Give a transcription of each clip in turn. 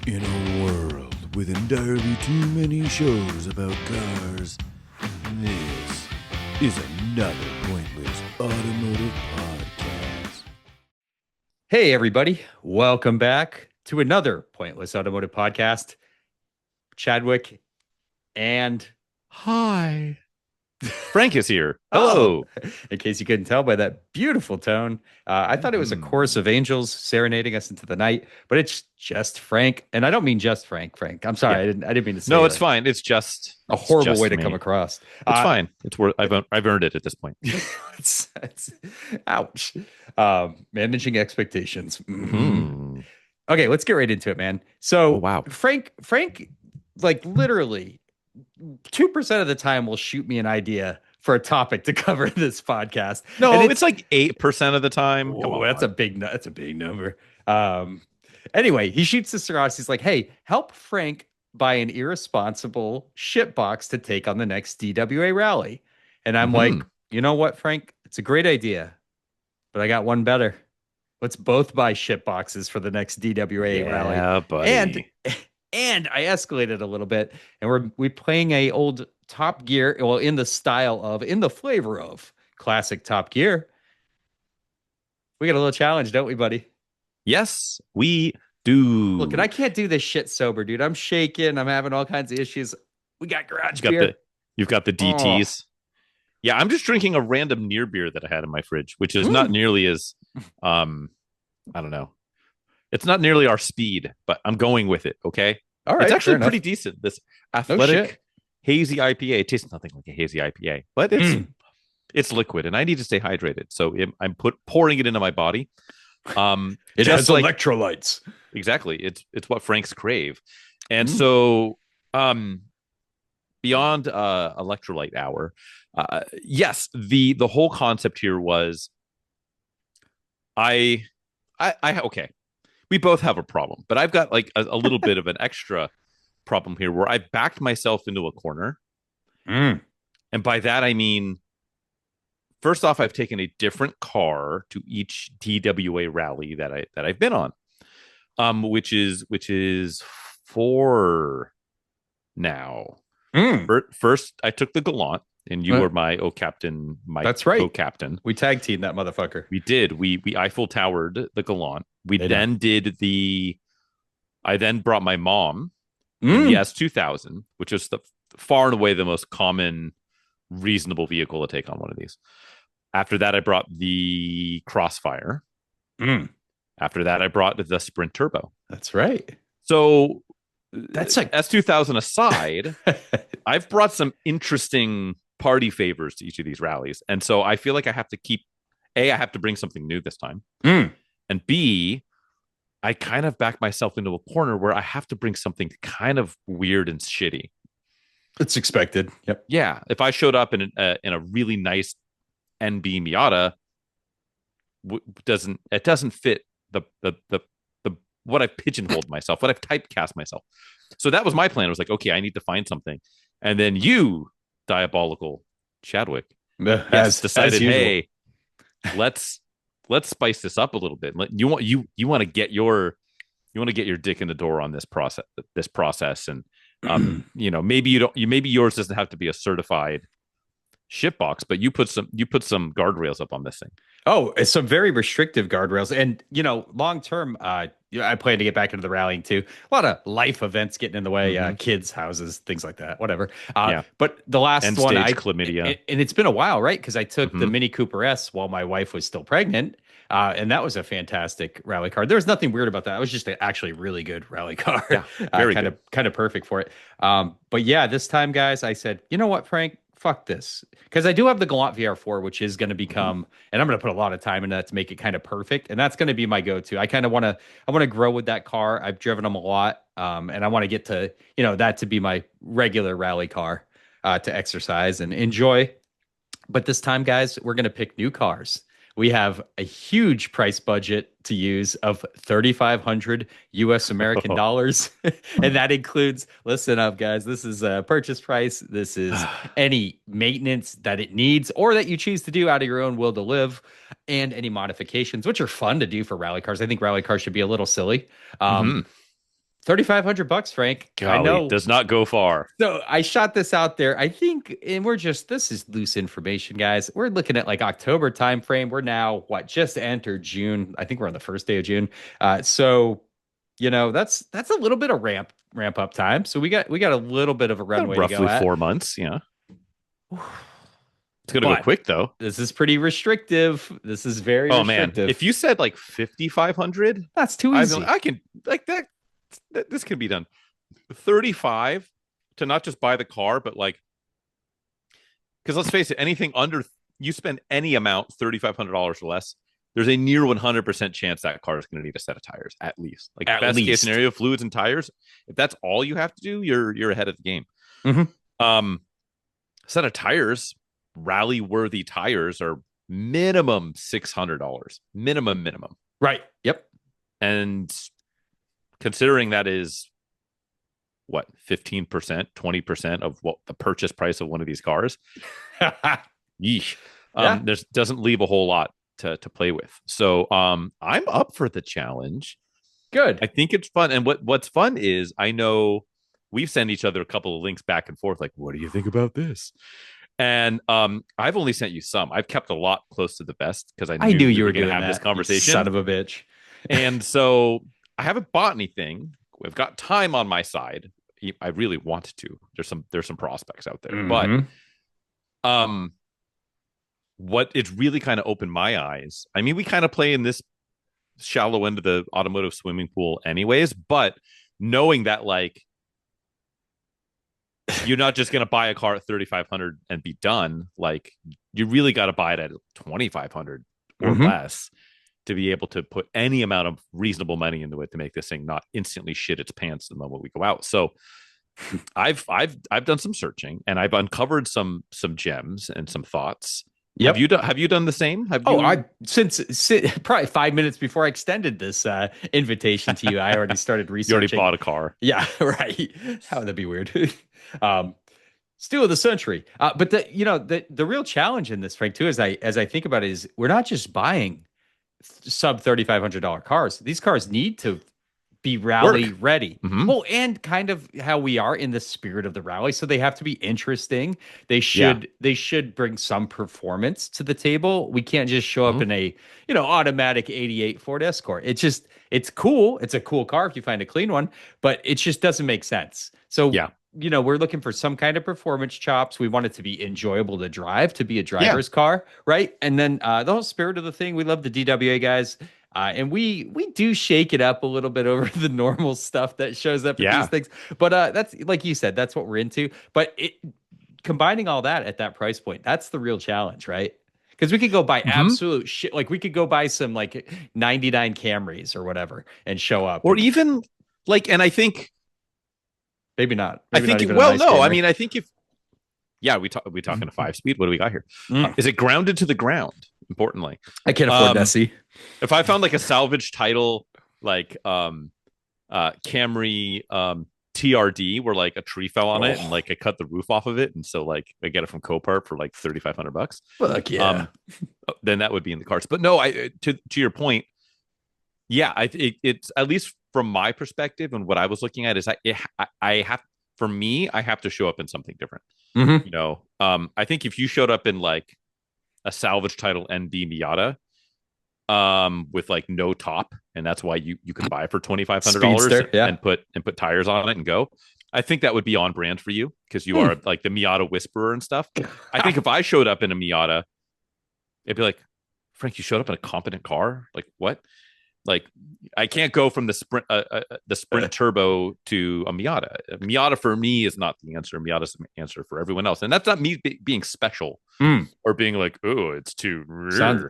In a world with entirely too many shows about cars, this is another pointless automotive podcast. Hey, everybody. Welcome back to another Pointless Automotive Podcast. Chadwick and Hi. Frank is here. Hello. In case you couldn't tell by that beautiful tone, I thought it was a chorus of angels serenading us into the night, but it's just Frank. And I don't mean just Frank. I'm sorry. Yeah. I didn't mean to say No, it's that. fine. It's just A horrible just way to me. come across. It's fine. It's worth. I've earned it at this point. it's ouch. Managing expectations. Hmm. Okay, let's get right into it, man. So, Oh, wow. Frank, like literally 2% of the time will shoot me an idea for a topic to cover in this podcast. No, And it's like 8% of the time. Come whoa, on. that's a big number. Anyway, he shoots this across. He's like, "Hey, help Frank buy an irresponsible shitbox to take on the next DWA rally." And I'm like, you know what, Frank? It's a great idea, but I got one better. Let's both buy shit boxes for the next DWA rally. Yeah, buddy. And I escalated a little bit, and we're playing a old Top Gear, well, in the flavor of classic Top Gear. We got a little challenge, don't we, buddy? Yes, we do. Look, and I can't do this shit sober, dude. I'm shaking. I'm having all kinds of issues. We got garage beer. You've got the DTs. Yeah, I'm just drinking a random near beer that I had in my fridge, which is not nearly as, I don't know. It's not nearly our speed, but I'm going with it. Okay. All right. It's actually fair pretty enough. decent. This No athletic shit. hazy IPA. It tastes nothing like a hazy IPA, but it's liquid, and I need to stay hydrated. So I'm pouring it into my body. It just has like electrolytes. exactly. It's what Franks crave, and so beyond electrolyte hour, yes, the whole concept here was I okay. We both have a problem, but I've got like a little bit of an extra problem here where I backed myself into a corner. And by that, I mean, first off, I've taken a different car to each DWA rally that I've been on, which is 4 now. First, I took the Gallant, and you were my captain. That's right. captain. We tag teamed that motherfucker. We did. We Eiffel Towered the Gallant. I then brought my mom in the S2000, which is far and away the most common, reasonable vehicle to take on one of these. After that, I brought the Crossfire. After that, I brought the Sprint Turbo. That's right. So That's like S2000 aside, I've brought some interesting party favors to each of these rallies. And so I feel like I have to I have to bring something new this time. And B, I kind of back myself into a corner where I have to bring something kind of weird and shitty. It's expected. Yep. Yeah. If I showed up in a really nice NB Miata, it doesn't fit the what I've pigeonholed myself, what I've typecast myself. So that was my plan. I was like, okay, I need to find something. And then you, diabolical Chadwick, decided, hey, let's spice this up a little bit. You want to get your dick in the door on this process, and maybe maybe yours doesn't have to be a certified shitbox, but you put some guardrails up on this thing. Oh, it's some very restrictive guardrails, and long term, I plan to get back into the rallying too. A lot of life events getting in the way, kids' houses, things like that, whatever. But the last End one, stage chlamydia, and it's been a while, right? Because I took the Mini Cooper S while my wife was still pregnant, and that was a fantastic rally car. There was nothing weird about that. It was just actually really good rally car. Yeah, very kind of perfect for it. But yeah, this time, guys, I said, you know what, Frank? Fuck this, because I do have the Gallant VR4, which is going to become, and I'm going to put a lot of time into that to make it kind of perfect, and that's going to be my go-to. I want to grow with that car. I've driven them a lot, and I want to get to that to be my regular rally car to exercise and enjoy. But this time, guys, we're going to pick new cars. We have a huge price budget to use of $3,500 US American dollars. And that includes, listen up, guys, this is a purchase price. This is any maintenance that it needs or that you choose to do out of your own will to live, and any modifications, which are fun to do for rally cars. I think rally cars should be a little silly. $3,500, Frank. Golly, I know. does not go far. So I shot this out there. I think, and this is loose information, guys. We're looking at like October timeframe. We're now just entered June. I think we're on the first day of June. So that's a little bit of ramp up time. So we got a little bit of a runway to Roughly go at. 4 months. Yeah, it's gonna go But quick though. this is pretty restrictive. This is very Oh man, restrictive. if you said like 5,500, That's too easy. I can like that. This can be done. 35 to not just buy the car, but like, because let's face it, anything under you spend any amount $3,500 or less, there's a near 100% chance that car is going to need a set of tires at least. Like At best case least. scenario, fluids and tires. If that's all you have to do, you're ahead of the game. Mhm. Set of tires, rally worthy tires are minimum $600. Minimum. Right. Yep. And considering that is what 15%, 20% of what the purchase price of one of these cars. Yeesh. There's doesn't leave a whole lot to play with. So I'm up for the challenge. Good. I think it's fun. And what's fun is I know we've sent each other a couple of links back and forth, like, what do you think about this? And I've only sent you some. I've kept a lot close to the vest because I knew you were going to have this conversation. Son of a bitch. And so I haven't bought anything. We've got time on my side. I really wanted to. There's some prospects out there, but what it's really kind of opened my eyes. I mean, we kind of play in this shallow end of the automotive swimming pool, anyways. But knowing that, like, you're not just going to buy a car at 3,500 and be done. Like, you really got to buy it at 2,500 or less to be able to put any amount of reasonable money into it to make this thing not instantly shit its pants the moment we go out. So I've done some searching and I've uncovered some gems and some thoughts. Yep. Have you done the same? Since probably 5 minutes before I extended this invitation to you, I already started researching. You already bought a car. Yeah, right. How would that be weird? Steal of the century. But the real challenge in this, Frank, too, as I think about it, is we're not just buying sub $3,500 cars. These cars need to be rally ready. Well, and kind of how we are in the spirit of the rally. So they have to be interesting. They should bring some performance to the table. We can't just show up in a, automatic 88 Ford Escort. It's cool. It's a cool car if you find a clean one, but it just doesn't make sense. So we're looking for some kind of performance chops. We want it to be enjoyable to drive, to be a driver's car, right? And then the whole spirit of the thing, we love the DWA guys. And we do shake it up a little bit over the normal stuff that shows up in these things. But that's, like you said, that's what we're into. But combining all that at that price point, that's the real challenge, right? Because we could go buy absolute shit. Like we could go buy some like 99 Camrys or whatever and show up. Or even like, and I think maybe not. I think, well, no, I mean, I think if, we talking a 5-speed. What do we got here? Is it grounded to the ground? Importantly, I can't afford Nessie. If I found like a salvage title, like Camry TRD, where like a tree fell on it and like I cut the roof off of it, and so like I get it from Copart for like $3,500. Fuck yeah! Then that would be in the cards. But no, to your point, it's at least from my perspective and what I was looking at is I have to show up in something different. I think if you showed up in like a salvage title NB Miata with like no top, and that's why you can buy it for $2,500 and put tires on it and go. I think that would be on brand for you because you are like the Miata whisperer and stuff. I think if I showed up in a Miata, it'd be like, Frank, you showed up in a competent car? Like what? Like I can't go from the Sprint Turbo to a Miata. A Miata for me is not the answer. Miata's the answer for everyone else, and that's not me being special or being like, oh, it's too.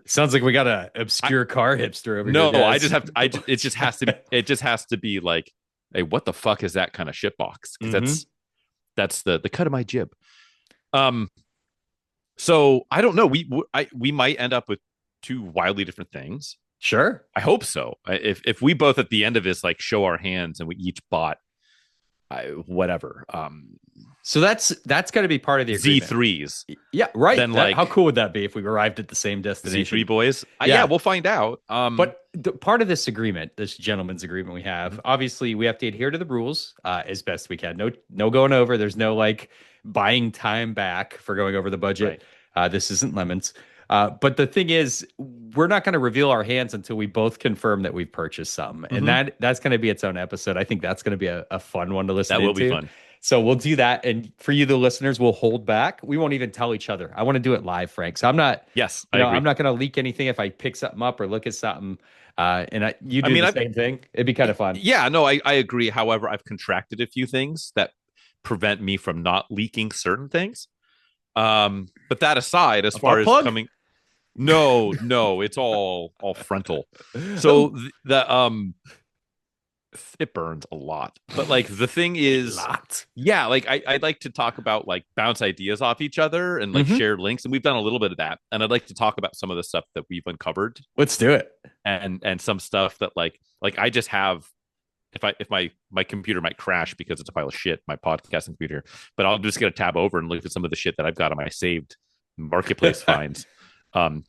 Sounds like we got a obscure car hipster over here. No, I just have. It just has to. It just has to be like, hey, what the fuck is that kind of shitbox? Because that's the cut of my jib. So I don't know. We might end up with two wildly different things. Sure. I hope so. If we both at the end of this like show our hands and we each bought whatever. So that's got to be part of the agreement. Z3s. Yeah, right. Then like how cool would that be if we arrived at the same destination? Z3 boys. Yeah. We'll find out. But part of this agreement, this gentleman's agreement we have, obviously we have to adhere to the rules as best we can. No going over. There's no like buying time back for going over the budget. This isn't lemons. But the thing is, we're not going to reveal our hands until we both confirm that we've purchased some. And that's going to be its own episode. I think that's going to be a fun one to listen to. That will be fun. So we'll do that. And for you, the listeners, we'll hold back. We won't even tell each other. I want to do it live, Frank. So I'm not, yes, I'm not going to leak anything if I pick something up or look at something. You do the same thing. It'd be kind of fun. Yeah, no, I agree. However, I've contracted a few things that prevent me from not leaking certain things. But that aside, as far as coming, no, it's all frontal. So it burns a lot. But like the thing is, yeah, like I'd like to talk about like bounce ideas off each other and like share links, and we've done a little bit of that. And I'd like to talk about some of the stuff that we've uncovered. Let's do it. And some stuff that like I just have. If my computer might crash because it's a pile of shit, my podcasting computer, but I'll just get a tab over and look at some of the shit that I've got on my saved marketplace finds,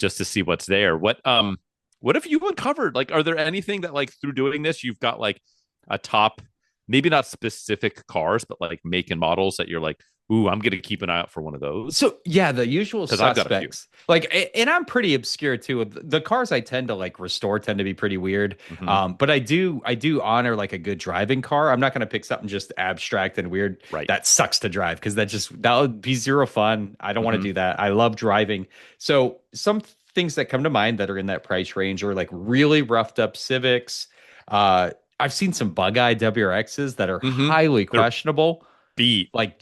just to see what's there. What have you uncovered? Like, are there anything that like through doing this you've got like a top, maybe not specific cars, but like make and models that you're like, ooh, I'm gonna keep an eye out for one of those. So yeah, the usual suspects. Like, and I'm pretty obscure too. The cars I tend to like restore tend to be pretty weird. But I do honor like a good driving car. I'm not gonna pick something just abstract and weird that sucks to drive, because that would be zero fun. I don't want to do that. I love driving. So some things that come to mind that are in that price range are like really roughed up Civics. I've seen some bug-eyed WRXs that are highly questionable. Beat, but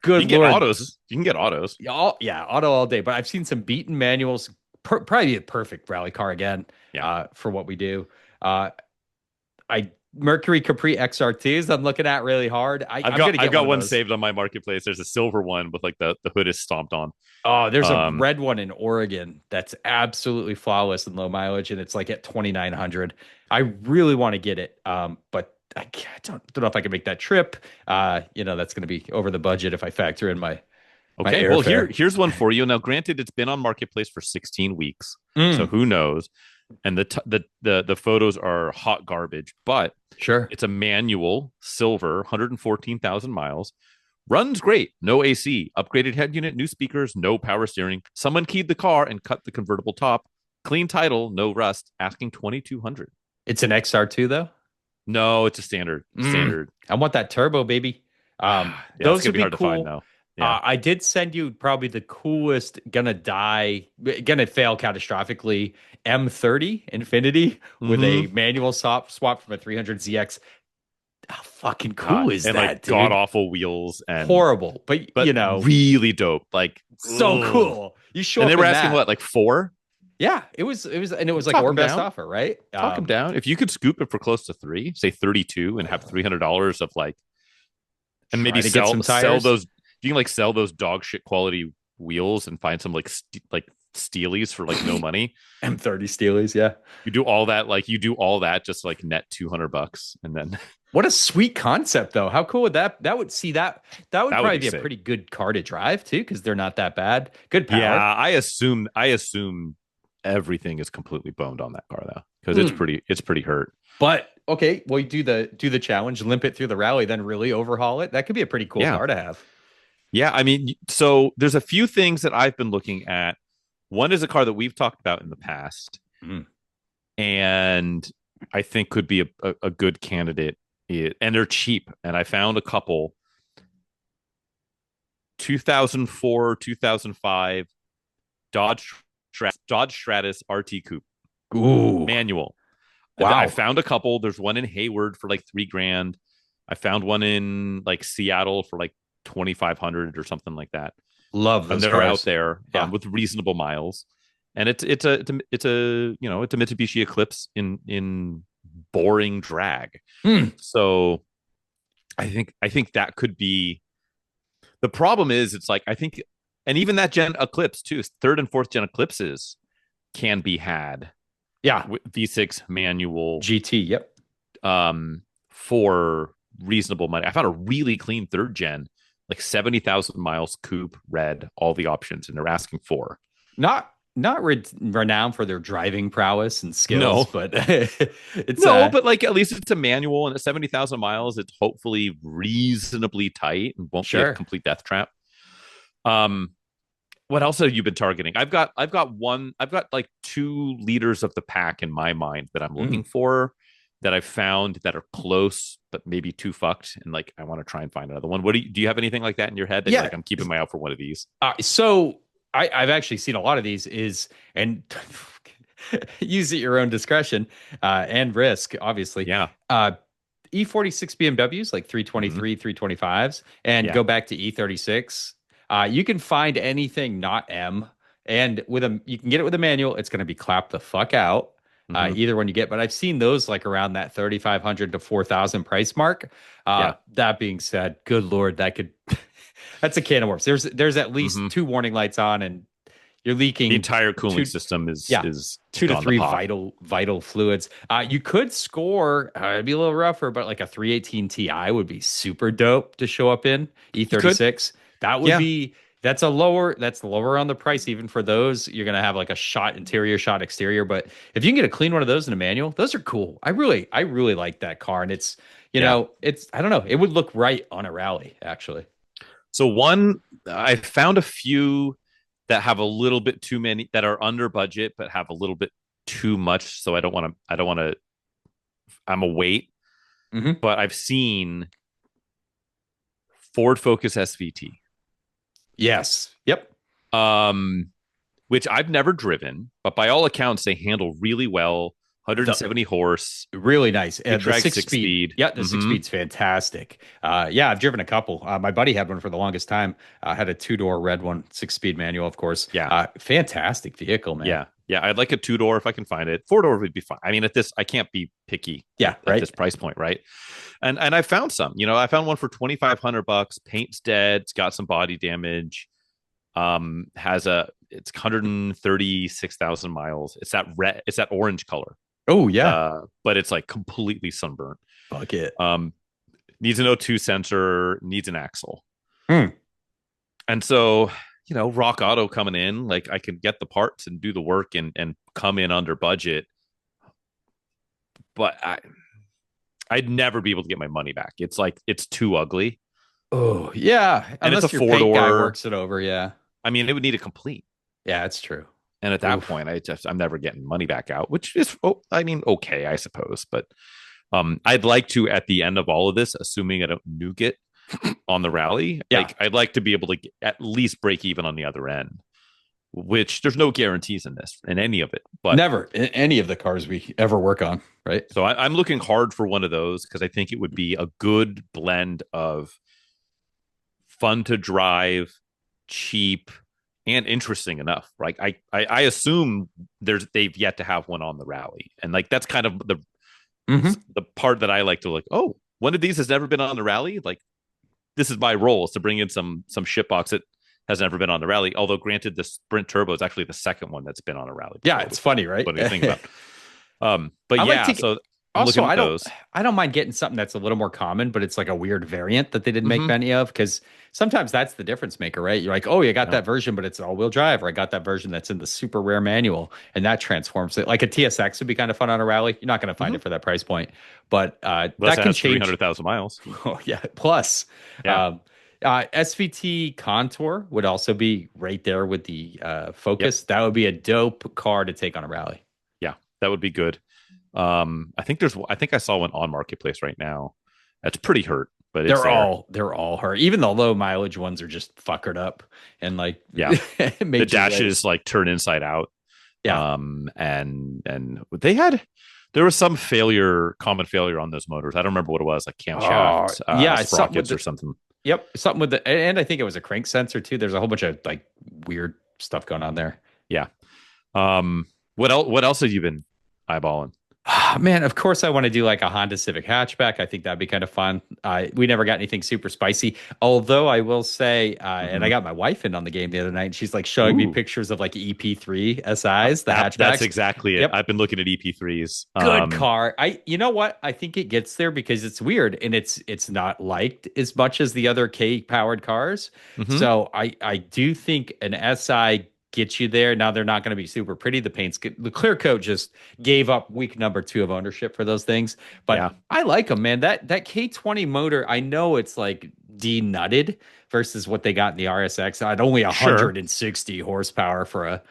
good you can Lord. Get autos. You can get autos. Auto all day. But I've seen some beaten manuals. Probably a perfect rally car again. For what we do. Mercury Capri XR2s I'm looking at really hard. I've got one saved on my marketplace. There's a silver one with like the hood is stomped on. Oh, there's a red one in Oregon that's absolutely flawless and low mileage, and it's like at 2,900. I really want to get it, but I don't know if I can make that trip. That's going to be over the budget if I factor in my okay. Well, here's one for you. Now, granted, it's been on marketplace for 16 weeks, so who knows? And the photos are hot garbage, but sure, it's a manual silver, 114,000 miles. Runs great, no AC, upgraded head unit, new speakers, no power steering. Someone keyed the car and cut the convertible top. Clean title, no rust. Asking 2,200. It's an XR2 though. No, it's a standard. I want that turbo, baby. Those would be hard cool. To find now. Yeah. I did send you probably the coolest, gonna fail catastrophically M30 Infinity with a manual swap from a 300 ZX. How fucking cool is and that? Like god awful wheels and horrible, but really dope. Like so cool. You show and up they were asking what, like 4? Yeah, it was like our best offer, right? Talk them down. If you could scoop it for close to 3, say 32, and have $300 of like, and maybe sell those. You can like sell those dog shit quality wheels and find some like Steelies for like no money. M30 Steelies, yeah. You do all that just like net $200, and then what a sweet concept though. How cool would that would probably be a pretty good car to drive too, because they're not that bad. Good power. Yeah, I assume everything is completely boned on that car though, because it's pretty hurt. But okay, well, you do the challenge, limp it through the rally, then really overhaul it. That could be a pretty cool car to have. Yeah, I mean, so there's a few things that I've been looking at. One is a car that we've talked about in the past, and I think could be a good candidate. And they're cheap, and I found a couple. 2004, 2005 Dodge Stratus RT Coupe. Ooh, manual. Wow. I found a couple. There's one in Hayward for like $3,000. I found one in like Seattle for like 2,500 or something like that. Love those and they're cars. out there with reasonable miles, and it's a Mitsubishi Eclipse in boring drag. So I think that could be. The problem is it's like I think, and even that gen Eclipse too, 3rd and 4th gen Eclipses can be had. Yeah, V6 manual GT. Yep. For reasonable money. I found a really clean third gen, like 70,000 miles coupe red, all the options, and they're asking for. Not renowned for their driving prowess and skills, No, but it's no, but like at least it's a manual and at 70,000 miles, it's hopefully reasonably tight and won't be a sure. complete death trap. Um, what else have you been targeting? I've got like 2 leaders of the pack in my mind that I'm looking for that I've found that are close, but maybe too fucked. And like, I want to try and find another one. Do you have anything like that in your head that you're Yeah. like, I'm keeping my eye out for one of these? So I've actually seen a lot of these and use at your own discretion and risk, obviously. Yeah. E46 BMWs, like 323, 325s, and Yeah. go back to E36. You can find anything not M, and you can get it with a manual. It's going to be clapped the fuck out. Mhm. Either one you get, but I've seen those like around that 3,500 to 4,000 price mark. Yeah. That being said, good Lord, that could, that's a can of worms. There's at least Mhm. 2 warning lights on, and you're leaking The entire cooling two, system is yeah, is 2 to 3 pop. vital fluids. You could score, it'd be a little rougher, but like a 318 Ti would be super dope to show up in E36. That would Yeah. be that's lower on the price even for those. You're gonna have like a shot interior, shot exterior, but if you can get a clean one of those in a manual, those are cool. I really like that car, and it's Yeah. it's I don't know, it would look right on a rally actually. So I found a few that have a little bit too many that are under budget, but have a little bit too much. So I don't want to, I'm a wait, Mhm. but I've seen Ford Focus SVT, Yes. Yep. um, which I've never driven, but by all accounts, they handle really well. 170 horse. Really nice. It The drags 6 six speed. speed. Yeah, the 6 speed's fantastic. Yeah, I've driven a couple. My buddy had one for the longest time. Had a 2-door red one, 6 speed manual, of course. Yeah. Fantastic vehicle, man. Yeah. Yeah. I'd like a 2-door if I can find it. 4-door would be fine. I mean, I can't be picky Yeah, at right. this price point, right? And I found some, I found one for $2,500. Paint's dead. It's got some body damage. It's 136,000 miles. It's that orange color. Oh, yeah. But it's like completely sunburnt. Fuck it. Needs an O2 sensor, needs an axle. Hmm. And so, Rock Auto coming in, like I can get the parts and do the work and come in under budget. But I'd never be able to get my money back. It's like, it's too ugly. Oh, yeah. And Unless it's a your paint guy 4-door. works it over, yeah. I mean, it would need a complete. Yeah, it's true. And at that Oof. point, I'm never getting money back out, which is, okay, I suppose. But I'd like to, at the end of all of this, assuming I don't nuke it on the rally, Yeah. I'd like to be able to at least break even on the other end, which there's no guarantees in any of it. But Never in any of the cars we ever work on, right? so I'm looking hard for one of those because I think it would be a good blend of fun to drive, cheap, and interesting enough. Like I assume they've yet to have one on the rally, and like that's kind of the part that I like to look. Oh, one of these has never been on the rally. Like this is my role, is to bring in some shitbox that has never been on the rally. Although granted, the Sprint Turbo is actually the second one that's been on a rally. Yeah, it's funny, right? What do you think about? But I yeah, like to- so Also, I those. don't mind getting something that's a little more common, but it's like a weird variant that they didn't make Mhm. many of, because sometimes that's the difference maker, right? You're like, oh, you got that version, but it's all-wheel drive, or I got that version that's in the super rare manual, and that transforms it. Like a TSX would be kind of fun on a rally. You're not going to find it for that price point, but that can change. 300,000 miles. Oh yeah, plus. Yeah. SVT Contour would also be right there with the Focus. That would be a dope car to take on a rally. Yeah, that would be good. I think I saw one on Marketplace right now. That's pretty hurt, but they're all hurt. Even the low mileage ones are just fuckered up, and like the dashes like turn inside out. Yeah. And there was some common failure on those motors. I don't remember what it was, like camshaft, sprockets or something. Yep, something with and I think it was a crank sensor too. There's a whole bunch of like weird stuff going on there. Yeah. What else have you been eyeballing? Man, of course I want to do like a Honda Civic hatchback. I think that'd be kind of fun. We never got anything super spicy. Although I will say, and I Hmm. got my wife in on the game the other night, and she's like showing me Ooh, pictures of like EP3 SIs, the that's hatchbacks. exactly it. Yep. I've been looking at EP3s. Good car. You know what? I think it gets there because it's weird and it's not liked as much as the other K powered cars. Mhm. So I do think an SI gets you there. Now they're not going to be super pretty. The clear coat just gave up week number 2 of ownership for those things. But Yeah, I like them, man. That K20 motor, I know it's like denutted versus what they got in the RSX at only sure. 160 horsepower for a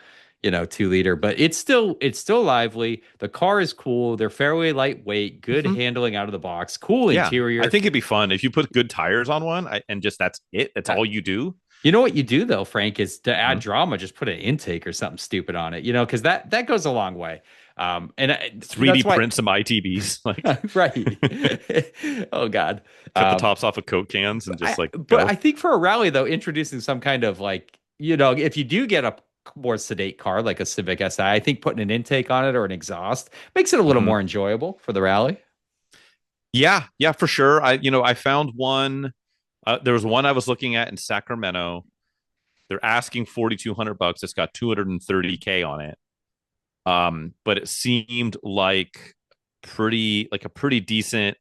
2 liter, but it's still lively. The car is cool. They're fairly lightweight, good Mhm. handling out of the box, cool Yeah, I interior. think it'd be fun if you put good tires on one and just that's it. That's Uh, all you do. You know what you do though, Frank, is to add Mhm. drama, just put an intake or something stupid on it, because that goes a long way. That's 3D why, print some ITBs, like right? Oh God. cut the Um, tops off of Coke cans and just like but I go. think for a rally though, introducing some kind of like, if you do get a more sedate car like a Civic Si, I think putting an intake on it or an exhaust makes it a little Mhm. more enjoyable for the rally. Yeah, yeah, for sure. I found one. There was one I was looking at in Sacramento. They're asking $4,200. It's got 230K on it. But it seemed like a pretty decent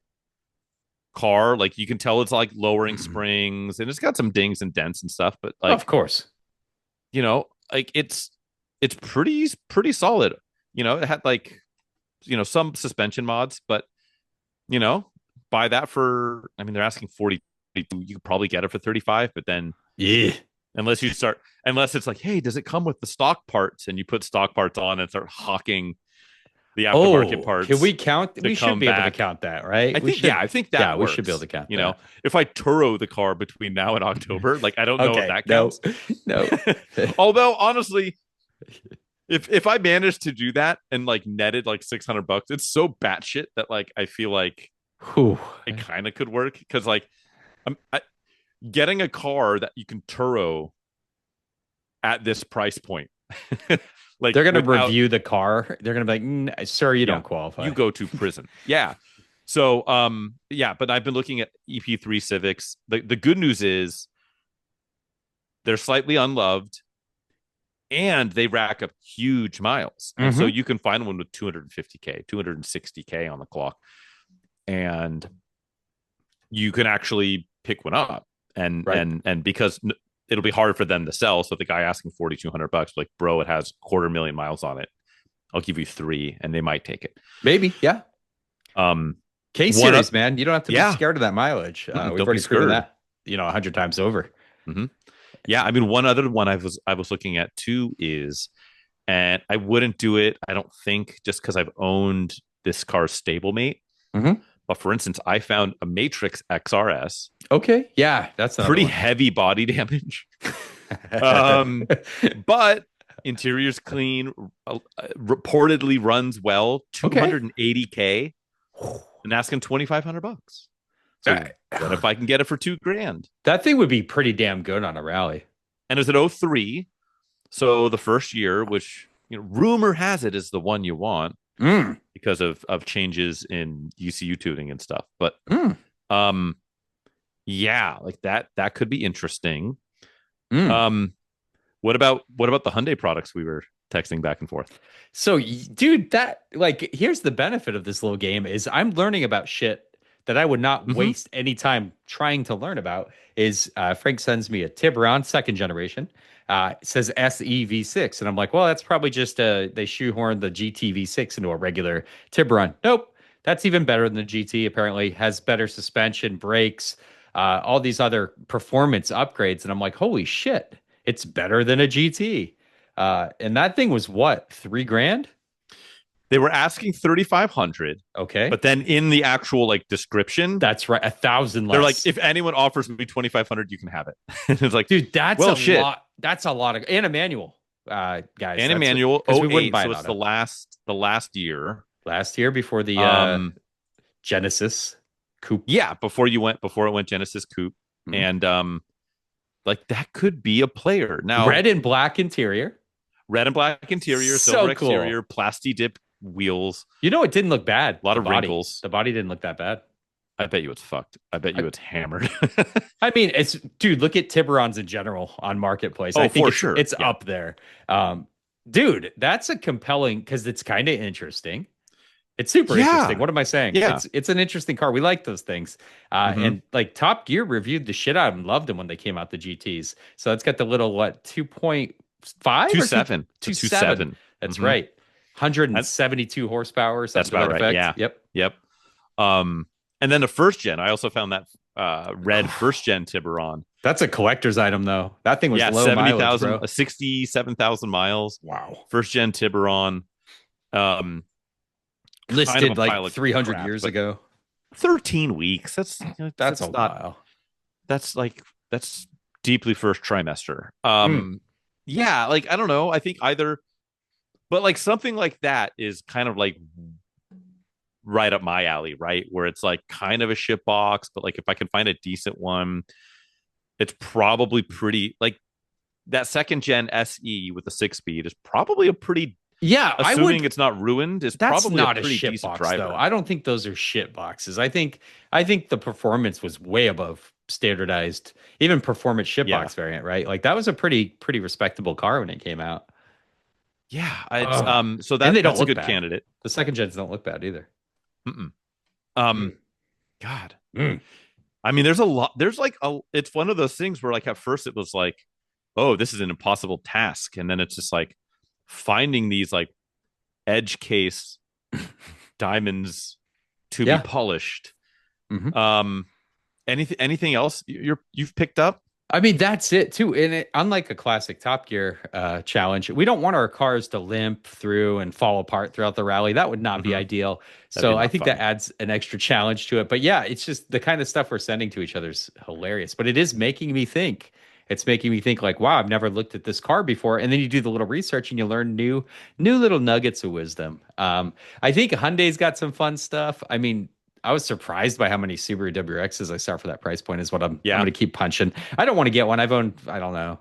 car. Like you can tell it's like lowering springs and it's got some dings and dents and stuff, but Of like, course. like it's pretty solid. It had like, some suspension mods, but you know, buy that for, I mean, they're asking 40, you could probably get it for 35, but then Yeah. unless it's like, hey, does it come with the stock parts? And you put stock parts on and start hawking the aftermarket Oh, can we parts count? to We should come be able to back. count that, right? I We think, yeah, should. I think Yeah, that we should be able works. to count that. If I Turo the car between now and October, like I don't know if Okay. that No, counts. no. Although honestly, if I managed to do that and like netted like $600, it's so batshit that like I feel like Whew. it kind of could work because like getting a car that you can Turo at this price point, like They're gonna without, review the car. They're gonna be like, "Sir, you yeah, don't qualify." you go to prison. Yeah. So yeah, but I've been looking at EP3 Civics. The good news is they're slightly unloved and they rack up huge miles. And so Hmm. you can find one with 250K, 260K on the clock. And you can actually pick one up. And Right. because it'll be hard for them to sell. So the guy asking $4,200, like, bro, it has 250,000 miles on it. I'll give you 3 and they might take it. Maybe. Yeah. Um K one series, man. You don't have to be Yeah. scared of that mileage. We've Don't be already proven scared. that, 100 times over. Hmm. Yeah, I mean, one other one I was looking at too is, and I wouldn't do it, I don't think, just because I've owned this car's stablemate. Hmm. But for instance, I found a Matrix XRS, Okay. Yeah, that's another pretty one. heavy body damage, um, but interior's clean, reportedly runs well, Okay. 280K, and asking $2,500. So what if I can get it for $2,000? That thing would be pretty damn good on a rally. And it was an '03. So the first year, which rumor has it is the one you want Mm, because of changes in ECU tuning and stuff. But mm, um, yeah, like that could be interesting. mm. Um, what about the Hyundai products we were texting back and forth? So, dude, here's the benefit of this little game is I'm learning about shit that I would not Hmm. waste any time trying to learn about. Frank sends me a Tiburon second generation. It says SEV6, and I'm like, well, that's probably just they shoehorned the GTV6 into a regular Tiburon. Nope, that's even better than the GT. Apparently, has better suspension, brakes, all these other performance upgrades, and I'm like, holy shit, it's better than a GT. And that thing was what, 3 grand? They were asking 3,500, Okay. but then in the actual like description, That's right. 1,000 they're like, less. if anyone offers me 2,500, you can have it. It's like, Dude, that's well, a shit. lot. That's a lot of, and a manual, guys. And a manual Because we wouldn't 08, buy so an it's auto. the last year. Last year before the Um, Genesis coupe. yeah, before it went Genesis Coupe, Mhm. and like that could be a player now. Red and black interior. Red and black interior, So silver cool. exterior, plasti dip wheels. You know, it didn't look bad. A lot The of body. wrinkles. The body didn't look that bad. I bet you it's fucked. I bet you it's hammered. I mean, it's dude. Look at Tiburons in general on Marketplace. Oh, I think for sure. it's Yeah. up there. Dude, that's a compelling because it's kind of interesting. It's super interesting. What am I saying? Yeah. It's an interesting car. We like those things. And like Top Gear reviewed the shit out of them, loved them when they came out the GTs. So it's got the little 2.5 2.7. 2.7. That's right. 172 horsepower. That's Something to about that right. effect. Yeah. Yep. And then the first gen, I also found that red first gen Tiburon. That's a collector's item though. That thing was low 70,000, mileage, bro. 67,000 miles. Wow. First gen Tiburon. Listed like pile of 300 crap, years but ago. 13 weeks. That's That's a not. while. That's deeply first trimester. Yeah, like I don't know. I think either, but like something like that is kind of like right up my alley, right? Where it's like kind of a shit box, but like if I can find a decent one, it's probably pretty like that second gen SE with the 6-speed is probably a pretty assuming it's not ruined, is that's probably not a pretty shit decent box, driver. though. I don't think those are shit boxes. I think the performance was way above standardized, even performance shit box variant, right? Like that was a pretty respectable car when it came out. Yeah, it's so and they don't that's look a good bad. candidate. The second gens don't look bad either. God. I mean, there's a lot. There's like it's one of those things where like at first it was like, oh, this is an impossible task, and then it's just like finding these like edge case diamonds to be polished. Anything else you've picked up? I mean, that's it too. And unlike a classic Top Gear challenge, we don't want our cars to limp through and fall apart throughout the rally. That would not be ideal. So I think that adds an extra challenge to it. But yeah, it's just the kind of stuff we're sending to each other is hilarious. But it is making me think. It's making me think like, wow, I've never looked at this car before. And then you do the little research and you learn new little nuggets of wisdom. I think Hyundai's got some fun stuff. I mean, I was surprised by how many Subaru WRXs I saw for that price point is what I'm going to keep punching. I don't want to get one. I've owned, I don't know,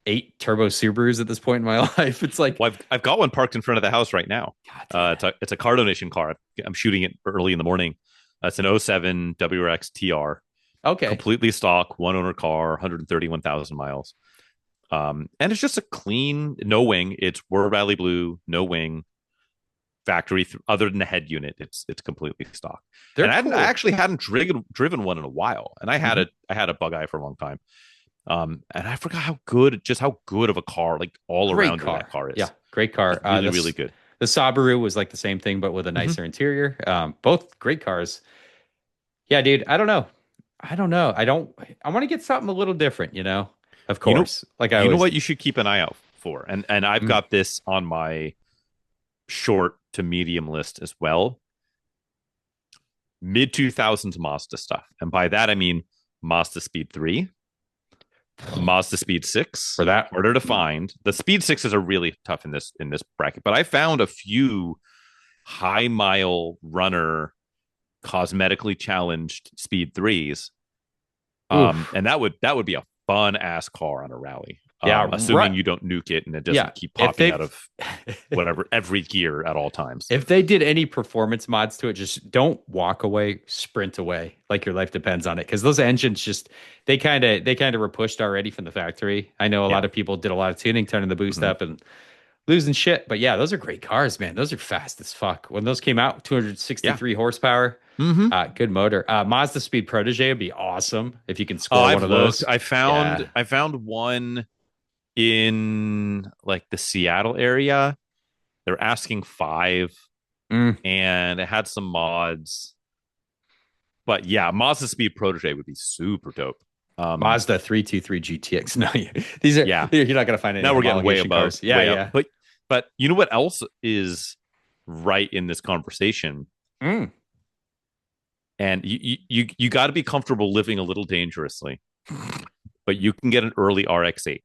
8 turbo Subarus at this point in my life. It's like, well, I've got one parked in front of the house right now. It's a car donation car. I'm shooting it early in the morning. It's an 07 WRX TR. Okay. Completely stock, one owner car, 131,000 miles. And it's just a clean, no wing. It's World Rally Blue, no wing. Factory other than the head unit, it's completely stock. They're and I actually hadn't driven one in a while, and I had a bug eye for a long time. And I forgot how good of a car, like all around that car is. Yeah, great car. Really good. The Subaru was like the same thing, but with a nicer interior. Both great cars. Yeah, dude. I don't know. I want to get something a little different, of course. You know what you should keep an eye out for, and I've got this on my short to medium list as well. Mid 2000s Mazda stuff, and by that I mean Mazda Speed 3, Mazda Speed 6. For that, harder to find. The Speed 6s are really tough in this bracket, but I found a few high mile runner cosmetically challenged Speed 3s, and that would be a fun ass car on a rally. Assuming you don't nuke it and it doesn't keep popping out of whatever every gear at all times. If they did any performance mods to it, just don't walk away, sprint away like your life depends on it. Because those engines just they kind of were pushed already from the factory. I know a lot of people did a lot of tuning, turning the boost up and losing shit. But yeah, those are great cars, man. Those are fast as fuck. When those came out, 263 horsepower. Good motor. Mazda Speed Protege would be awesome if you can score one of those. I found one in like the Seattle area. They're asking 5 and it had some mods, but yeah, Mazda Speed Protege would be super dope. Mazda 323 GTX. No, these are you're not gonna find any. Now we're getting way above. Cars. But you know what else is right in this conversation? And you got to be comfortable living a little dangerously, but you can get an early RX-8.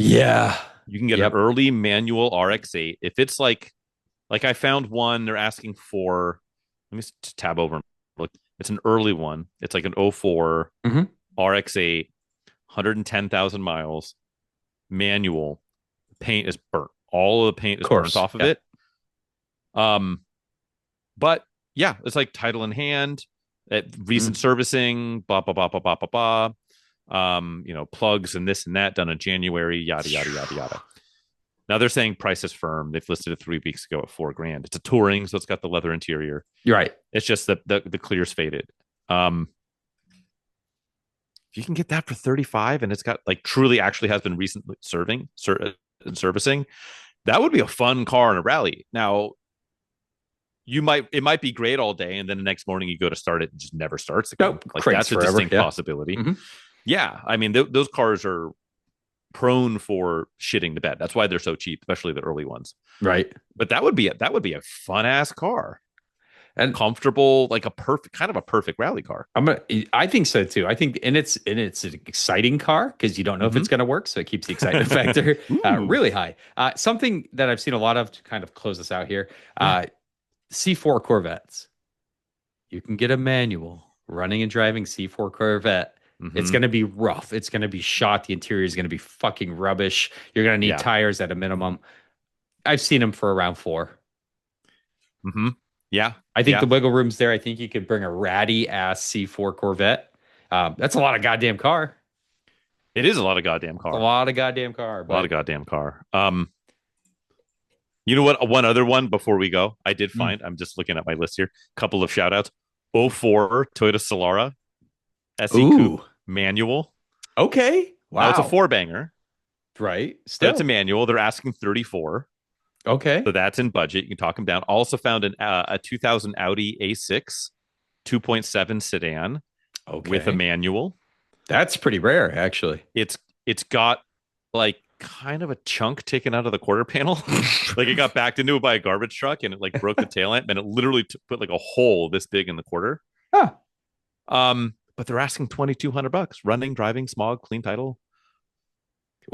Yeah, you can get an early manual RX-8 if it's like I found one. They're asking for. Let me tab over and look. It's an early one. It's like an 04 RX-8, 110,000 miles, manual. The paint is burnt. All of the paint is burnt off of it. Um, but yeah, it's like title in hand, recent servicing, blah blah blah blah blah blah blah. Plugs and this and that done in January, yada yada yada yada. Now they're saying price is firm. They've listed it 3 weeks ago at $4,000. It's a touring, so it's got the leather interior. You're right. It's just that the clear's faded. If you can get that for 35 and it's got like truly actually has been recently servicing, that would be a fun car in a rally. Now, it might be great all day, and then the next morning you go to start it and just never starts again. Nope, Like cranks that's a forever, distinct yeah. possibility. Mhm. Yeah, I mean those cars are prone for shitting the bed. That's why they're so cheap, especially the early ones. Right. But that would be a fun ass car, And comfortable, like a perfect rally car. I think so too. I think, and it's an exciting car because you don't know if it's going to work, so it keeps the excitement factor Ooh. really high. Something that I've seen a lot of to kind of close this out here: Yeah. C4 Corvettes. You can get a manual running and driving C4 Corvette. It's Mhm. going to be rough. It's going to be shot. The interior is going to be fucking rubbish. You're going to need Yeah. tires at a minimum. I've seen them for around 4. Mhm. Yeah. I think Yeah. the wiggle room's there. I think you could bring a ratty ass C4 Corvette. That's a lot of goddamn car. It is a lot of goddamn car. A lot of goddamn car. A lot of goddamn car. You know what? One other one before we go, I did find. I'm just looking at my list here. Couple of shout outs. 04 Toyota Solara SE Coupe manual. Okay. Wow. Now it's a 4-banger, Right. but Still. it's a manual. They're asking 34. Okay. So that's in budget. You can talk them down. Also found a 2000 Audi A6 2.7 sedan Okay. with a manual. That's pretty rare, actually. It's got like kind of a chunk taken out of the quarter panel. Like it got backed into it by a garbage truck and it like broke the tail lamp and it literally put like a hole this big in the quarter. Huh. But they're asking $2,200. Running, driving, smog, clean title.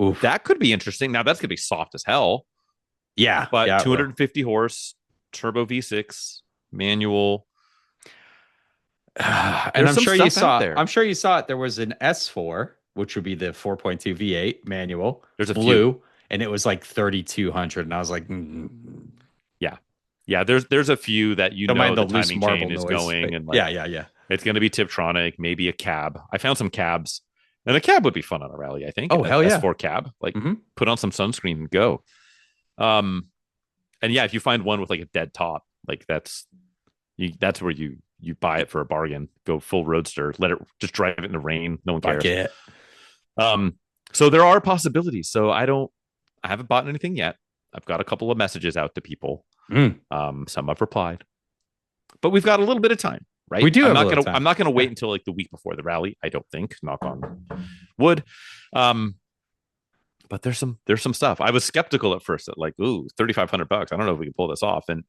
Oof. That could be interesting. Now that's gonna be soft as hell. Yeah. But yeah, 250 horse, turbo V6, manual. and There's I'm some sure you stuff out saw. there. I'm sure you saw it. There was an S4, which would be the 4.2 V8 manual. There's a blue, few. and it was like 3,200. And I was like, Yeah. There's a few that don't mind the the loose timing marble chain is noise. going and like, yeah. it's going to be Tiptronic, maybe a cab. I found some cabs, and a cab would be fun on a rally. I think. Oh, hell yeah. S4 cab, like Mhm. put on some sunscreen and go. And yeah, if you find one with like a dead top, like that's where you buy it for a bargain. Go full roadster, let it just drive it in the rain. No one cares. Fuck it. So there are possibilities. So I haven't bought anything yet. I've got a couple of messages out to people. Some have replied, but we've got a little bit of time, right? We do. I'm not gonna wait until like the week before the rally. I don't think. Knock on wood. But there's some stuff. I was skeptical at first, at like, ooh, $3,500. I don't know if we can pull this off. And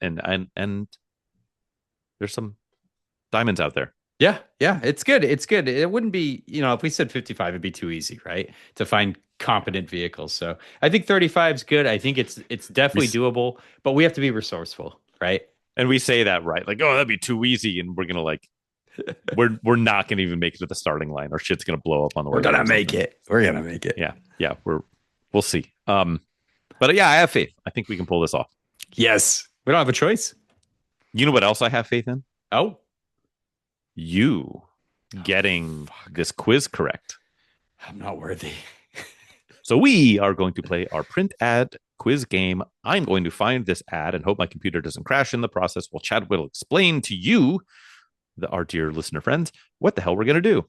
there's some diamonds out there. Yeah, it's good. It's good. It wouldn't be, if we said 55, it'd be too easy, right? To find competent vehicles. So I think 35 is good. I think it's definitely doable, but we have to be resourceful, right? And we say that, right? Like, oh, that'd be too easy, and we're gonna like, we're not gonna even make it to the starting line. Our shit's gonna blow up on the way. We're gonna make it. Yeah. We'll see. But yeah, I have faith. I think we can pull this off. Yes, we don't have a choice. You know what else I have faith in? Oh, you getting this quiz correct. I'm not worthy. So we are going to play our print ad quiz game. I'm going to find this ad and hope my computer doesn't crash in the process while Chad will explain to you, our dear listener friends, what the hell we're going to do.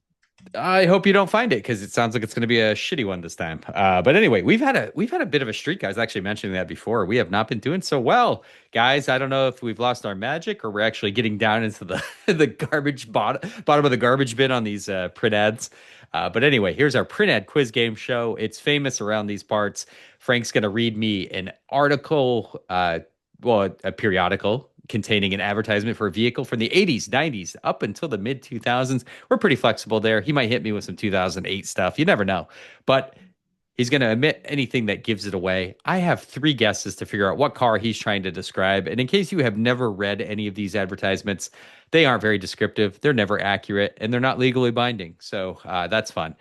I hope you don't find it because it sounds like it's going to be a shitty one this time. But anyway, we've had a bit of a streak. I was actually mentioning that before. We have not been doing so well, guys. I don't know if we've lost our magic or we're actually getting down into the the garbage bottom of the garbage bin on these print ads. But anyway, here's our print ad quiz game show. It's famous around these parts. Frank's going to read me an article, a periodical containing an advertisement for a vehicle from the 80s, 90s, up until the mid 2000s. We're pretty flexible there. He might hit me with some 2008 stuff. You never know. But he's going to omit anything that gives it away. I have 3 guesses to figure out what car he's trying to describe. And in case you have never read any of these advertisements, they aren't very descriptive. They're never accurate, and they're not legally binding. So that's fun.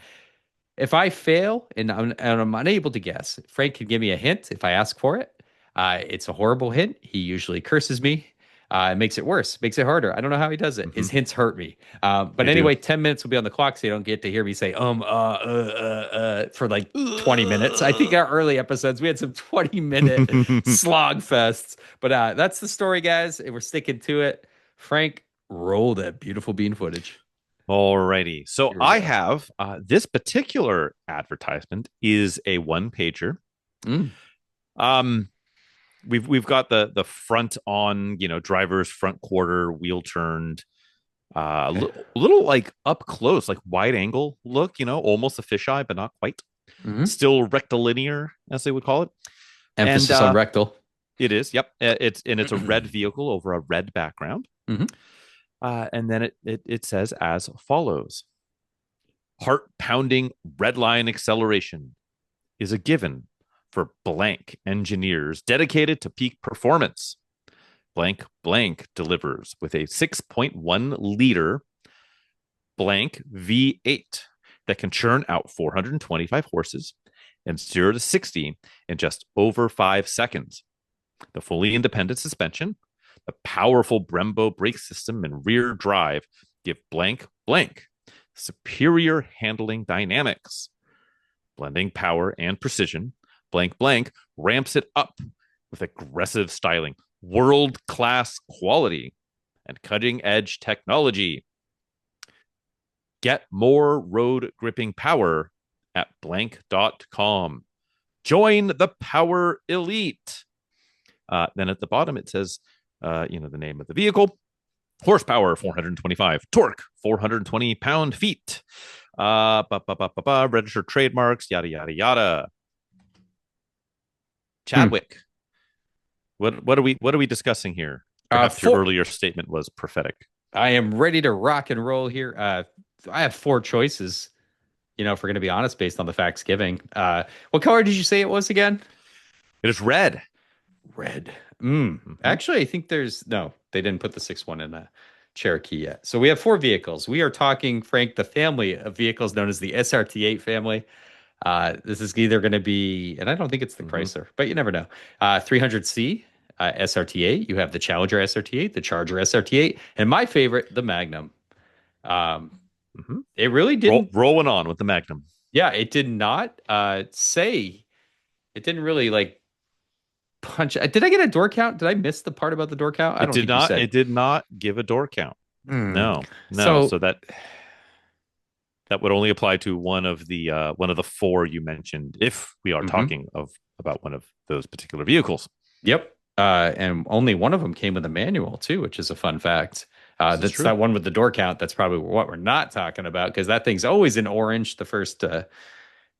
If I fail and I'm unable to guess, Frank can give me a hint if I ask for it. It's a horrible hint. He usually curses me. It makes it worse, makes it harder. I don't know how he does it. His hints hurt me. But They anyway, do. 10 minutes will be on the clock, so you don't get to hear me say, for like 20 minutes. I think our early episodes, we had some 20-minute slog fests. But that's the story, guys. And we're sticking to it. Frank, roll that beautiful bean footage. Alrighty. So Here we I go. have this particular advertisement is a one pager. Mm. We've got the front on, driver's front quarter, wheel turned, little like up close, like wide angle look, almost a fisheye, but not quite. Mhm. Still rectilinear, as they would call it. Emphasis And, on rectal. It is. Yep. It's a red vehicle over a red background. Mhm. And then it says as follows: heart pounding red line acceleration is a given for blank engineers dedicated to peak performance. Blank blank delivers with a 6.1 liter blank V8 that can churn out 425 horses and 0 to 60 in just over 5 seconds. The fully independent suspension, the powerful Brembo brake system, and rear drive give blank blank superior handling dynamics. Blending power and precision, blank blank ramps it up with aggressive styling, world-class quality, and cutting-edge technology. Get more road gripping power at blank.com. Join the Power Elite. Then at the bottom, it says, the name of the vehicle, horsepower 425, torque 420 pound-feet, registered trademarks, yada, yada, yada. Chadwick, what are we discussing here? Perhaps your earlier statement was prophetic. I am ready to rock and roll here. I have 4 choices, if we're going to be honest, based on the facts given. What color did you say it was again? It is red. Red. Actually, I think no, they didn't put the 6.1 in the Cherokee yet. So we have 4 vehicles. We are talking, Frank, the family of vehicles known as the SRT8 family. This is either going to be, and I don't think it's the Chrysler, but you never know. 300C SRT8. You have the Challenger SRT8, the Charger SRT8, and my favorite, the Magnum. It really didn't rolling on with the Magnum. Yeah, it did not say. It didn't really like punch. Did I get a door count? Did I miss the part about the door count? I don't think you said. It did not give a door count. No. So that would only apply to one of the 4 you mentioned, if we are talking about one of those particular vehicles. Yep. And only one of them came with a manual too, which is a fun fact. That's that one with the door count. That's probably what we're not talking about, because that thing's always in orange the first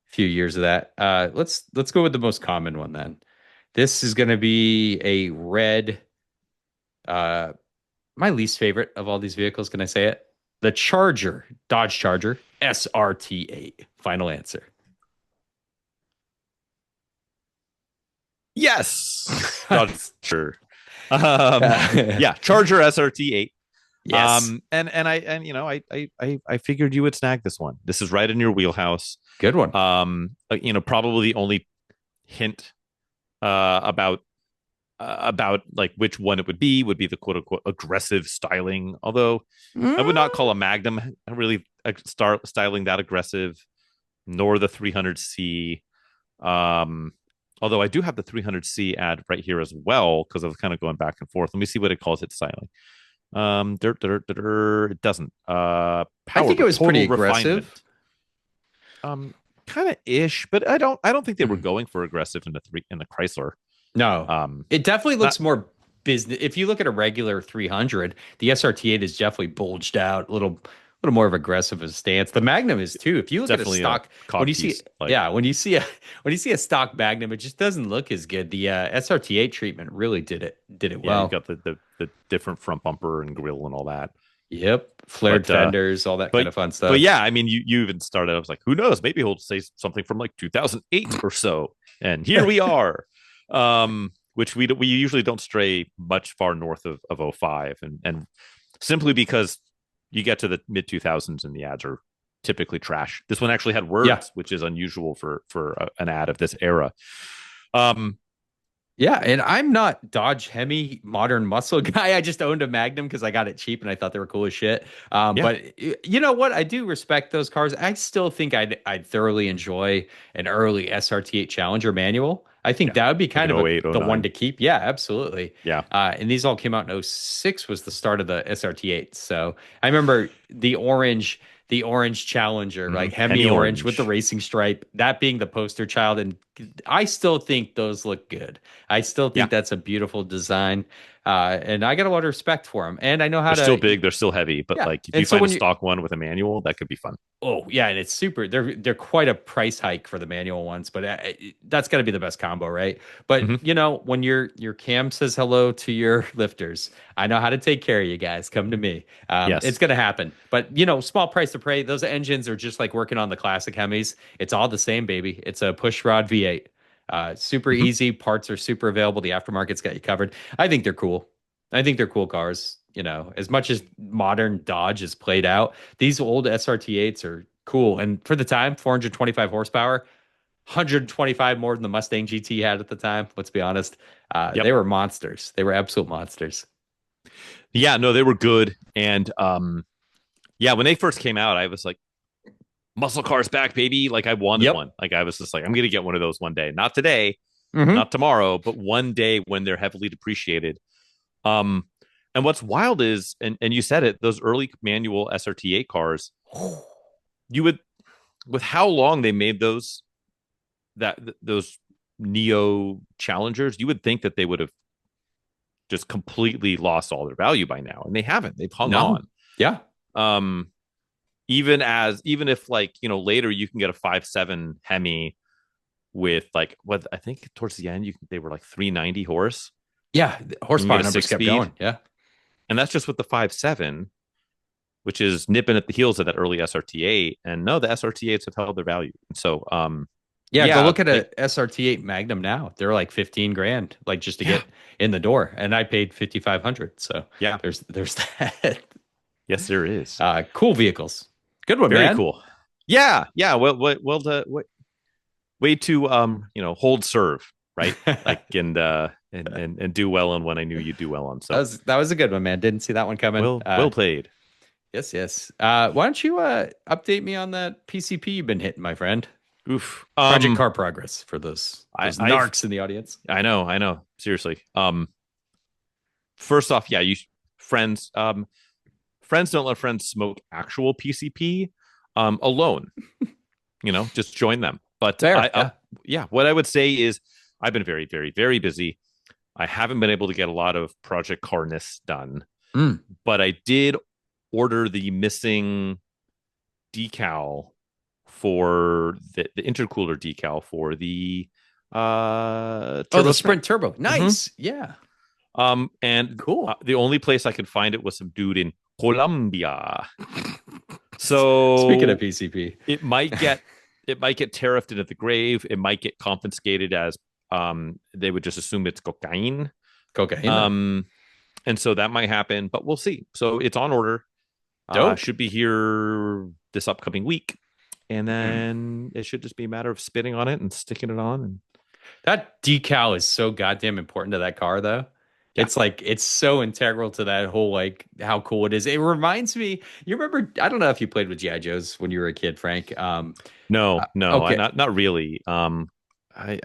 few years of that. Let's go with the most common one then. This is going to be a red. My least favorite of all these vehicles. Can I say it? The Charger, Dodge Charger SRT8. Final answer. Yes. Charger. Yeah, Charger SRT8. Yes. I figured you would snag this one. This is right in your wheelhouse. Good one. Probably the only hint about like which one it would be the quote unquote aggressive styling. Although I would not call a Magnum really styling that aggressive, nor the 300C. Although I do have the 300C ad right here as well, because I was kind of going back and forth. Let me see what it calls it styling. It doesn't. Power, I think it was pretty aggressive. Kind of ish, but I don't think they were going for aggressive in the Chrysler. No. It definitely looks more business. If you look at a regular 300, the SRT8 is definitely bulged out, a little more of aggressive a stance. The Magnum is too. If you look definitely at a stock, when you see a stock Magnum, it just doesn't look as good. The SRT8 treatment really did it well. You got the different front bumper and grille and all that. Yep, flared fenders, all that kind of fun stuff. But yeah, I mean, you even started. I was like, who knows? Maybe he'll say something from like 2008 or so, and here we are. Which we usually don't stray much far north of 05, and simply because you get to the mid 2000s and the ads are typically trash. This one actually had words, which is unusual for an ad of this era. Yeah, and I'm not Dodge Hemi modern muscle guy. I just owned a Magnum because I got it cheap and I thought they were cool as shit. Yeah, But you know what? I do respect those cars. I still think I'd thoroughly enjoy an early SRT8 Challenger manual. I think yeah, that would be like kind an of oh 08, oh the one 09. to keep. Yeah, absolutely. Yeah. And these all came out in '06 was the start of the SRT8. So I remember the orange Challenger, like Hemi Hemi orange with the orange. racing stripe, that being the poster child. And I still think those look good. I still Yeah. think that's a beautiful design. And I got a lot of respect for them. And I know how They're still to, big, they're still heavy, but yeah. like if you And so find a when you, stock one with a manual, that could be fun. oh yeah, and it's super. They're quite a price hike for the manual ones, but that's got to be the best combo, right? But Hmm. you know, when your cam says hello to your lifters, I know how to take care of you guys. Come to me. It's Yes. gonna happen. But you know, small price to pay. Those engines are just like working on the classic Hemis. It's all the same, baby. It's a push rod V8. Super Hmm. easy. Parts are super available. The aftermarket's got you covered. I think they're cool. I think they're cool cars. You know, as much as modern Dodge is played out, these old SRT8s are cool. And for the time, 425 horsepower, 125 more than the Mustang GT had at the time. Let's be honest. They Yep. were monsters. They were absolute monsters. Yeah, no, they were good. And yeah, when they first came out, I was like, muscle cars back, baby. Like I wanted Yep. one. Like I was just like, I'm gonna get one of those one day. Not today, Hmm. not tomorrow, but one day when they're heavily depreciated. Um, and what's wild is, and you said it, those early manual SRT8 cars, you would, with how long they made those Neo Challengers, you would think that they would have just completely lost all their value by now, and they haven't. They've hung No. on. Yeah. Um, even if like later you can get a 5.7 Hemi with like what I think towards the end they were like 390 horse, Yeah. The and you can horsepower get a numbers six kept speed, going. Yeah. and that's just with the 5.7, which is nipping at the heels of that early SRT8. And no, the SRT8s have held their value. So Yeah. Go yeah, look at a SRT8 Magnum now. They're like 15 grand, like just to yeah, get in the door. And I paid 5,500. So yeah, there's that. yes, there is. Cool vehicles. Good one, Very man. cool. Yeah, yeah. Way to hold serve, right? Like and do well on what I knew you'd do well on. So That was a good one, man. Didn't see that one coming. well played. Yes, yes. Why don't you update me on that PCP you've been hitting, my friend? Oof. Project Car Progress for those I've narcs in the audience. I know. Seriously. First off, yeah, you friends friends don't let friends smoke actual PCP alone. Just join them. But Fair, yeah. yeah, what I would say is I've been very, very, very busy. I haven't been able to get a lot of Project Carness done, Mm. but I did order the missing decal for the intercooler decal for the Oh, Turbo the Sprint. Sprint Turbo. Mhm. Nice. Yeah. And Cool. the only place I could find it was some dude in Colombia. Speaking of So PCP. it might get tariffed into the grave. It might get confiscated as they would just assume it's cocaine. Cocaine. Um, and so that might happen, but we'll see. So it's on order. Dope. Should be here this upcoming week, and Mm. then it should just be a matter of spitting on it and sticking it on. And That decal is so goddamn important to that car, though. yeah, It's like it's so integral to that whole like how cool it is. It reminds me, you remember, I don't know if you played with GI Joes when you were a kid, Frank. no, Okay. not really. I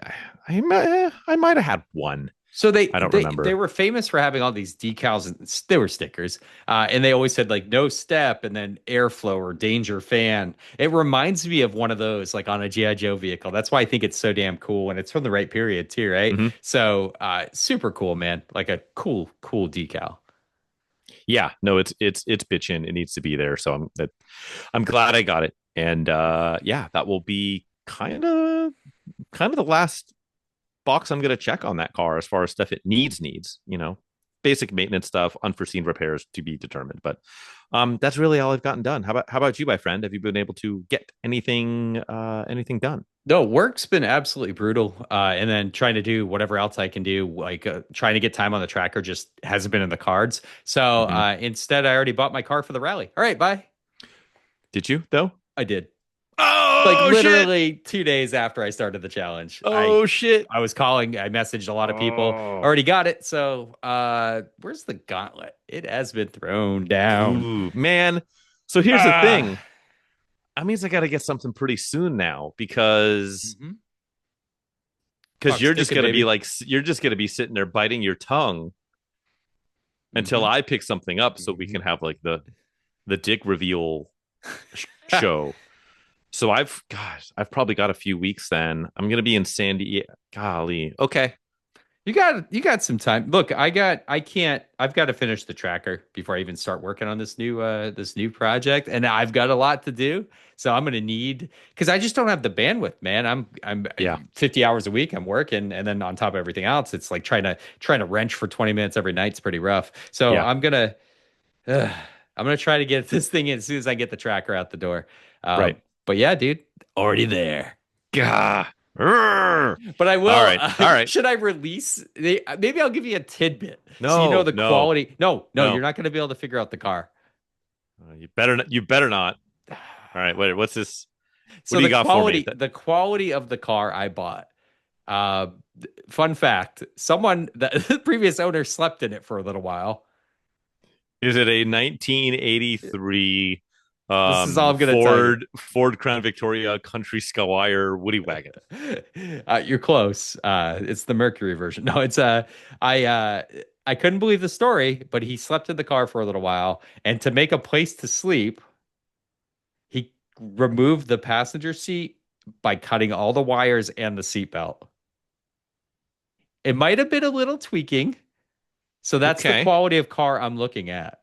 might have had one. So I don't they remember. were famous for having all these decals and they were stickers, and they always said like no step and then airflow or danger fan. It reminds me of one of those like on a GI Joe vehicle. That's why I think it's so damn cool, and it's from the right period too, right? Mhm. So super cool, man. Like a cool decal. Yeah, no, it's bitching. It needs to be there. So I'm glad I got it. And yeah, that will be kind of the last box I'm gonna check on that car as far as stuff it needs. Basic maintenance stuff, unforeseen repairs to be determined. But that's really all I've gotten done. How about you, my friend? Have you been able to get anything done? No, work's been absolutely brutal. And then trying to do whatever else I can do, like trying to get time on the tracker just hasn't been in the cards. So Mhm. instead, I already bought my car for the rally. All right, bye. Did you though? I did. Like Oh shit! literally 2 days after I started the challenge. Oh shit! I was calling, I messaged a lot of people. Oh, Already got it. So where's the gauntlet? It has been thrown down. ooh, man. So here's the Ah. thing. That means I got to get something pretty soon now because Mhm. Clock's you're just ticking, gonna be baby. like you're just gonna be sitting there biting your tongue until Hmm. I pick something up so we Hmm. can have like the dick reveal show. So I've probably got a few weeks then. I'm gonna be in San Diego. Golly. Okay. You got some time. Look, I've got to finish the tracker before I even start working on this new project. And I've got a lot to do. So I'm gonna need because I just don't have the bandwidth, man. I'm Yeah. 50 hours a week I'm working, and then on top of everything else, it's like trying to wrench for 20 minutes every night's pretty rough. So Yeah. uh, I'm gonna try to get this thing in as soon as I get the tracker out the door. Right. But yeah, dude, already there. Gah. Urgh. But I All will. right. All right. Should I release? Maybe I'll give you a tidbit so you know No, the no, quality. No, no, no. you're not going to be able to figure out the car. You better not. All right. Wait, what's this? What So do you got for me? the quality of the car I bought. Uh, Fun fact: the previous owner slept in it for a little while. Is it a 1983 This is all I'm going to tell you. Ford Crown Victoria Country Squire Woody wagon? You're close. It's the Mercury version. No, it's I uh, I couldn't believe the story, but he slept in the car for a little while, and to make a place to sleep, he removed the passenger seat by cutting all the wires and the seatbelt. It might have been a little tweaking, so that's the Okay. quality of car I'm looking at.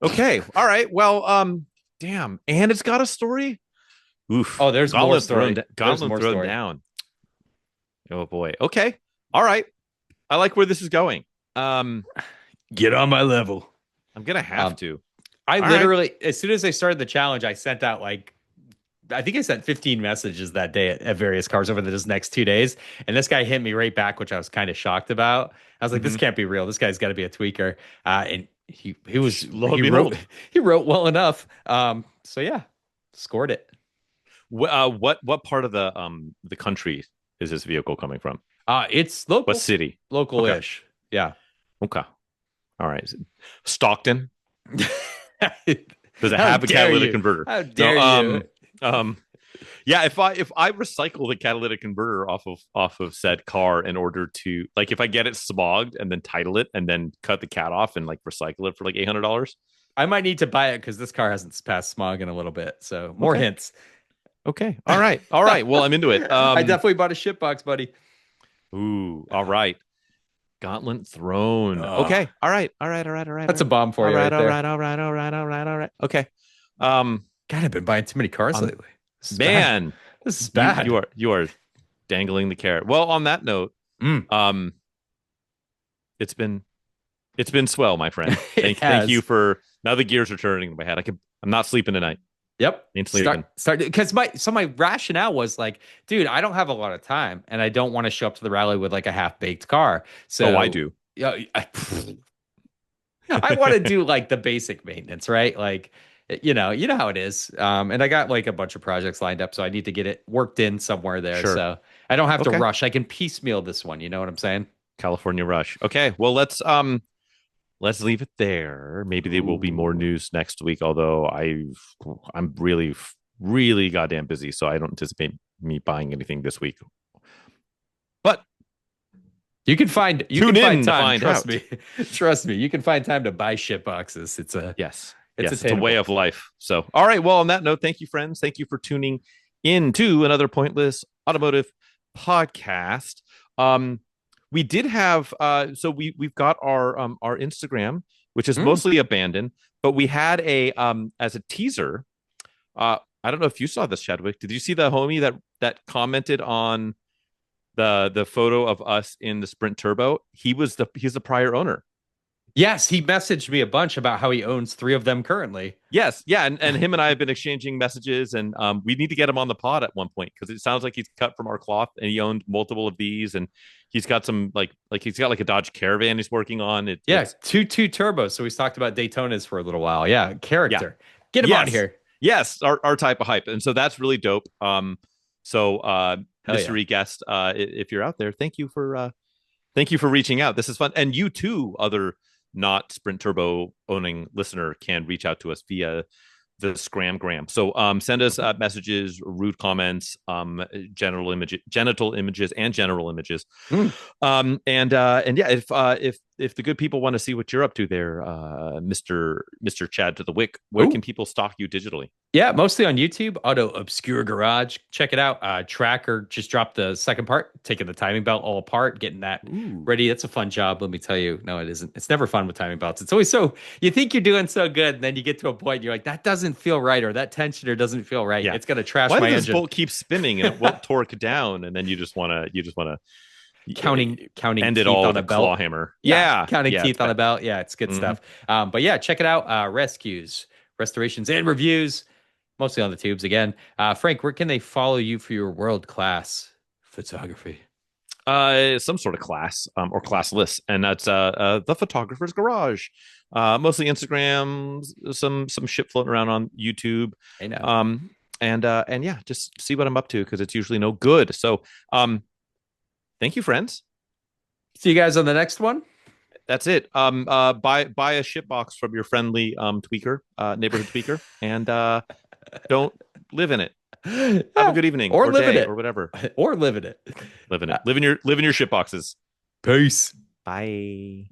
Okay. All right. Well, damn. And it's got a story. Oof. Oh, there's more story. There's Gauntlet more thrown story. down. Oh boy. Okay. All right. I like where this is going. Um, Get on my level. I'm gonna have Um, to. I All right. literally, as soon as I started the challenge, I sent out like I think I sent 15 messages that day at various cars over the next 2 days. And this guy hit me right back, which I was kind of shocked about. I was like, this Mhm. can't be real. This guy's got to be a tweaker. And he was Lo and behold. he wrote well enough. So yeah, scored it. What part of the country is this vehicle coming from? It's What city? Okay. local-ish. Yeah. Okay. All right. Is it Stockton? Does it How have a dare catalytic you? converter? How No. dare you? Um. Yeah. If I recycle the catalytic converter off of said car in order to like if I get it smogged and then title it and then cut the cat off and like recycle it for like $800. I might need to buy it because this car hasn't passed smog in a little bit. So more Okay. hints. Okay. All right. All right. Well, I'm into it. I definitely bought a shit box, buddy. Ooh. All right. Gauntlet thrown. Ugh. Okay. All right. All right. All right. All right. That's a bomb for all you right. right All there. right. All right. All right. All right. All right. Okay. Um. God, I've been buying too many cars Um, lately. This is bad. Man, This is you bad. you are dangling the carrot. Well, on that note, Mm. it's been swell, my friend. It Thank you has. for now the gears are turning in my head. I'm not sleeping tonight. Yep. Ain't sleeping. Start because my rationale was like, dude, I don't have a lot of time and I don't want to show up to the rally with like a half-baked car. So Oh, I do. Yeah, I want to do like the basic maintenance, right? Like you know how it is. And I got like a bunch of projects lined up, so I need to get it worked in somewhere there. Sure. So I don't have to Okay. rush. I can piecemeal this one. You know what I'm saying? California Rush. Okay. Well, let's leave it there. Maybe there will be more Ooh. news next week. Although I'm really really goddamn busy, so I don't anticipate me buying anything this week. But You can find Tune in find to time. find Trust out. me. Trust me. You can find time to buy shit boxes. yes, It's it's a way attainable. of life. So, all right. Well, on that note, thank you, friends. Thank you for tuning in to another Pointless Automotive podcast. We did have so we've got our Instagram, which is Mm. mostly abandoned, but we had a as a teaser. I don't know if you saw this, Chadwick. Did you see the homie that commented on the photo of us in the Sprint Turbo? He's the prior owner. Yes, he messaged me a bunch about how he owns 3 of them currently. Yes, yeah, and him and I have been exchanging messages, and we need to get him on the pod at one point because it sounds like he's cut from our cloth, and he owned multiple of these, and he's got some like he's got like a Dodge Caravan he's working on. Yeah, It's 2 turbos. So we talked about Daytonas for a little while. Yeah, character. Get him Yes. on here. Yes, our type of hype. And so that's really dope. So Hell yeah. mystery guest, if you're out there, thank you for reaching out. This is fun. And you too, other not Sprint Turbo owning listener, can reach out to us via the Scramgram. So send us messages, rude comments, genital images and general images. And yeah, if the good people want to see what you're up to there, Mr. Chad to the Wick, where can people stalk you digitally? Yeah, mostly on YouTube, Auto Obscure Garage. Check it out. Tracker just dropped the second part, taking the timing belt all apart, getting that ready. That's a fun job, let me tell you. No, it isn't. It's never fun with timing belts. It's always so, you think you're doing so good, and then you get to a point, and you're like, that doesn't feel right, or that tensioner doesn't feel right. Yeah. It's going to trash Why my does this engine. bolt keep spinning and it won't torque down, and then you just want to Counting end teeth it all on with a a belt. claw hammer. Counting teeth on a belt. Yeah, it's good stuff. But yeah, check it out. Rescues, restorations, and reviews, mostly on the tubes again. Frank, where can they follow you for your world-class photography? Some sort of class or classless, and that's the Photographer's Garage. Mostly Instagram, some shit floating around on YouTube. I know. And yeah, just see what I'm up to, because it's usually no good. So thank you, friends. See you guys on the next one. That's it. Buy a shit box from your friendly tweaker, neighborhood tweaker, and don't live in it. Have a good evening or live day in it or whatever. Or live in it. Live in it. Live in your shit boxes. Peace. Bye.